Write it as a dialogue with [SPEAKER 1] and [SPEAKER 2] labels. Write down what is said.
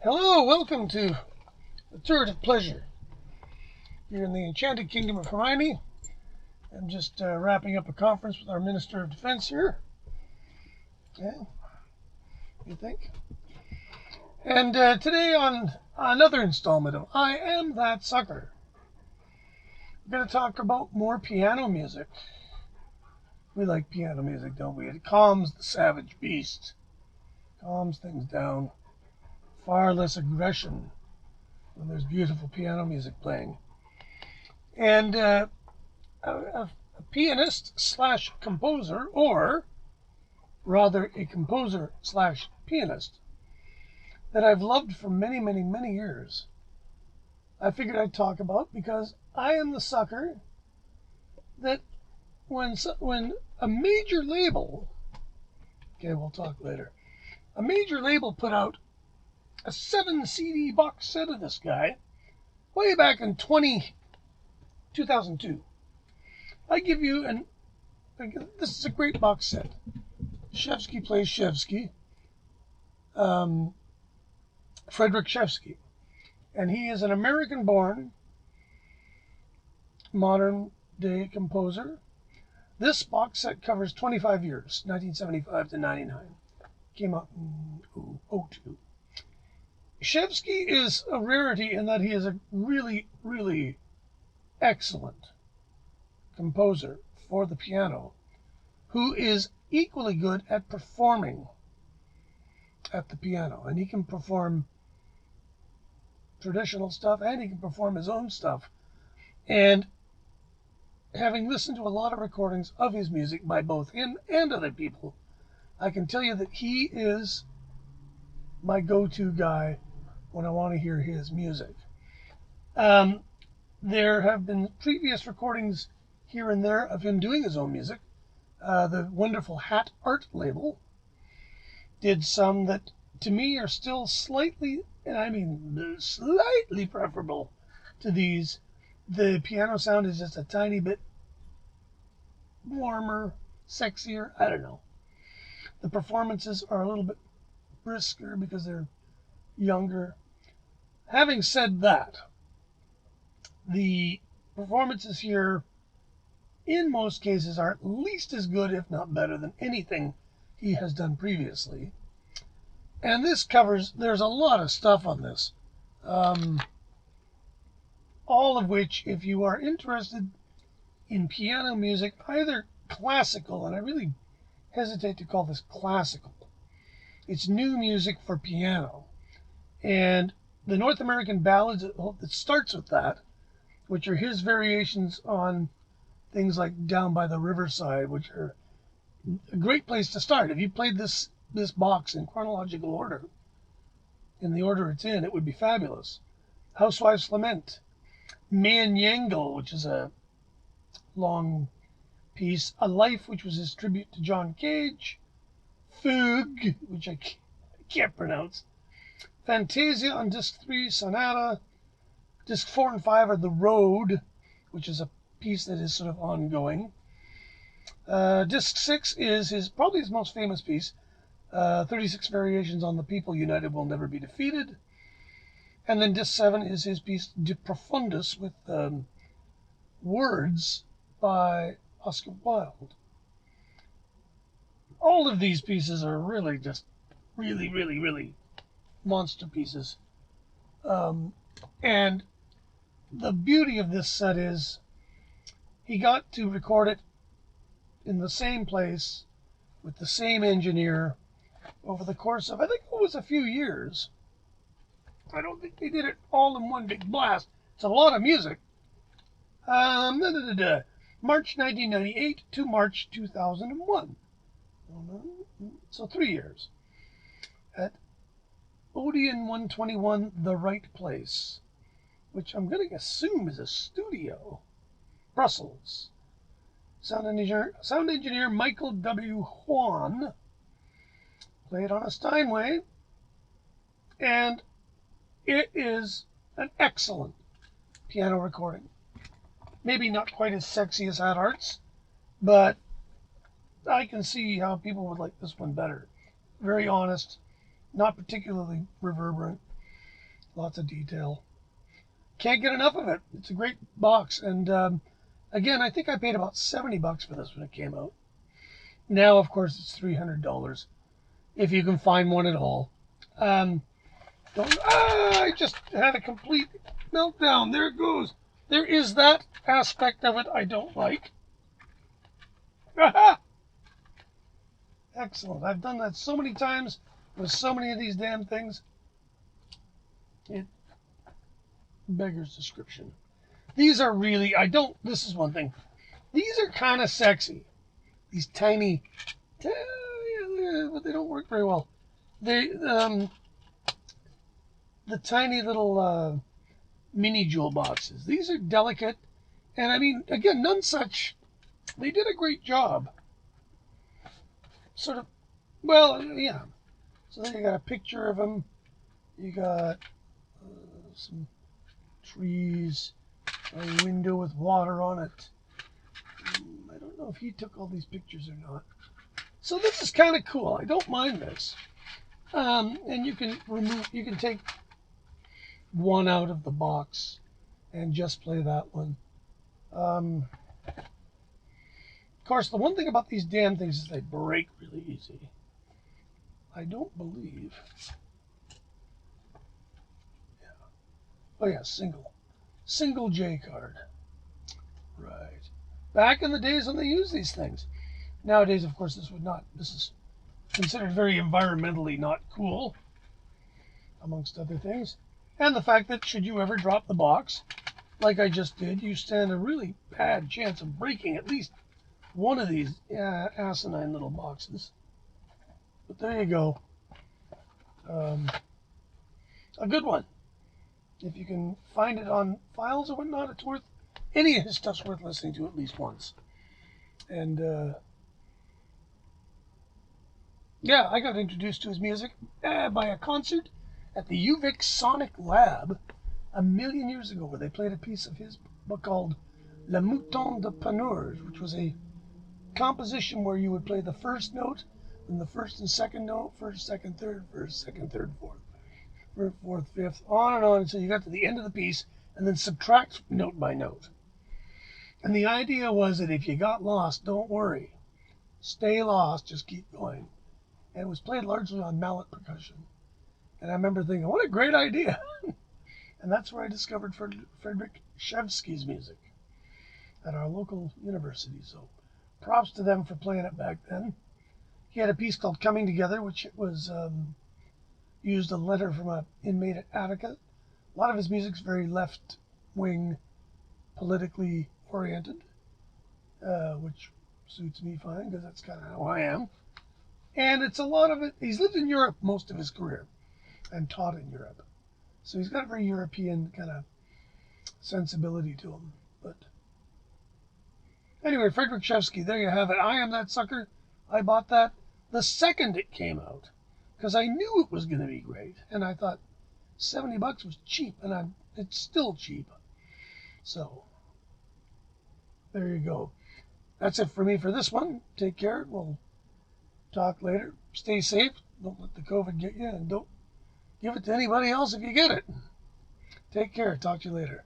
[SPEAKER 1] Hello, welcome to the Turret of Pleasure. Here in the Enchanted Kingdom of Hermione. I'm just wrapping up a conference with our Minister of Defense here. Okay, you think? And today on another installment of I Am That Sucker, we're going to talk about more piano music. We like piano music, don't we? It calms the savage beast, calms things down. Far less aggression when there's beautiful piano music playing. And a pianist slash composer, or rather a composer slash pianist, that I've loved for many, many, many years, I figured I'd talk about because I am the sucker that when a major label, okay, we'll talk later, a major label put out a 7 CD box set of this guy way back in 2002. I give you this is a great box set. Rzewski plays Rzewski, Frederick Rzewski, and he is an American-born modern day composer. This box set covers 25 years, 1975 to 99. Came out in 2002. Rzewski is a rarity in that he is a really, really excellent composer for the piano who is equally good at performing at the piano. And he can perform traditional stuff and he can perform his own stuff. And having listened to a lot of recordings of his music by both him and other people, I can tell you that he is my go-to guy when I want to hear his music. There have been previous recordings here and there of him doing his own music. The wonderful Hat Art label did some that to me are still slightly, and I mean slightly preferable to these. The piano sound is just a tiny bit warmer, sexier, I don't know. The performances are a little bit brisker because they're younger. Having said that, the performances here, in most cases, are at least as good, if not better, than anything he has done previously. And this there's a lot of stuff on this. All of which, if you are interested in piano music, either classical, and I really hesitate to call this classical, it's new music for piano. And the North American ballads that starts with that, which are his variations on things like Down by the Riverside, which are a great place to start. If you played this box in chronological order, in the order it's in, it would be fabulous. Housewife's Lament, Man Yangle, which is a long piece, A Life, which was his tribute to John Cage, Fugue, which I can't pronounce, Fantasia on Disc 3, Sonata. Disc 4 and 5 are The Road, which is a piece that is sort of ongoing. Disc 6 is probably his most famous piece, 36 Variations on the People United Will Never Be Defeated. And then Disc 7 is his piece De Profundis with words by Oscar Wilde. All of these pieces are really just really, really, really monster pieces. And the beauty of this set is he got to record it in the same place with the same engineer over the course of, I think it was a few years. I don't think they did it all in one big blast. It's a lot of music. March 1998 to March 2001. So 3 years. At Odeon 121, The Right Place, which I'm going to assume is a studio. Brussels. Sound engineer Michael W. Juan. Played on a Steinway. And it is an excellent piano recording. Maybe not quite as sexy as Hat Art's, but I can see how people would like this one better. Very honest, Not particularly reverberant. Lots of detail. Can't get enough of it. It's a great box. And again, I think I paid about $70 for this when it came out. Now, of course, it's $300 if you can find one at all. I just had a complete meltdown. There it goes. There is that aspect of it I don't like. Excellent. I've done that so many times with so many of these damn things. It beggars description. These are really, this is one thing. These are kind of sexy. These tiny, but they don't work very well. The tiny little mini jewel boxes. These are delicate. And I mean, again, Nonesuch, they did a great job. Sort of, well, yeah. So then you got a picture of them. You got some trees, a window with water on it. I don't know if he took all these pictures or not. So this is kind of cool. I don't mind this. And you can take one out of the box and just play that one. Of course, the one thing about these damn things is they break really easy. I don't believe. Yeah. Oh yeah, single J card. Right. Back in the days when they used these things. Nowadays, of course, this is considered very environmentally not cool, amongst other things. And the fact that should you ever drop the box, like I just did, you stand a really bad chance of breaking at least one of these asinine little boxes. But there you go. A good one. If you can find it on files or whatnot, it's worth, any of his stuff's worth listening to at least once. And yeah, I got introduced to his music by a concert at the UVic Sonic Lab a million years ago, where they played a piece of his book called Le Mouton de Panurge, which was a composition where you would play the first note, then the first and second note, first, second, third, fourth, first, fourth, fifth, on and on until you got to the end of the piece, and then subtract note by note. And the idea was that if you got lost, don't worry. Stay lost, just keep going. And it was played largely on mallet percussion. And I remember thinking, what a great idea. And that's where I discovered Frederick Rzewski's music at our local university. So props to them for playing it back then. He had a piece called Coming Together, which was used a letter from an inmate at Attica. A lot of his music's very left-wing, politically oriented, which suits me fine because that's kind of how I am. And it's a lot of it. He's lived in Europe most of his career and taught in Europe. So he's got a very European kind of sensibility to him. But anyway, Frederick Rzewski, there you have it. I Am That Sucker. I bought that the second it came out because I knew it was going to be great. And I thought $70 was cheap, and it's still cheap. So there you go. That's it for me for this one. Take care. We'll talk later. Stay safe. Don't let the COVID get you, and don't give it to anybody else if you get it. Take care. Talk to you later.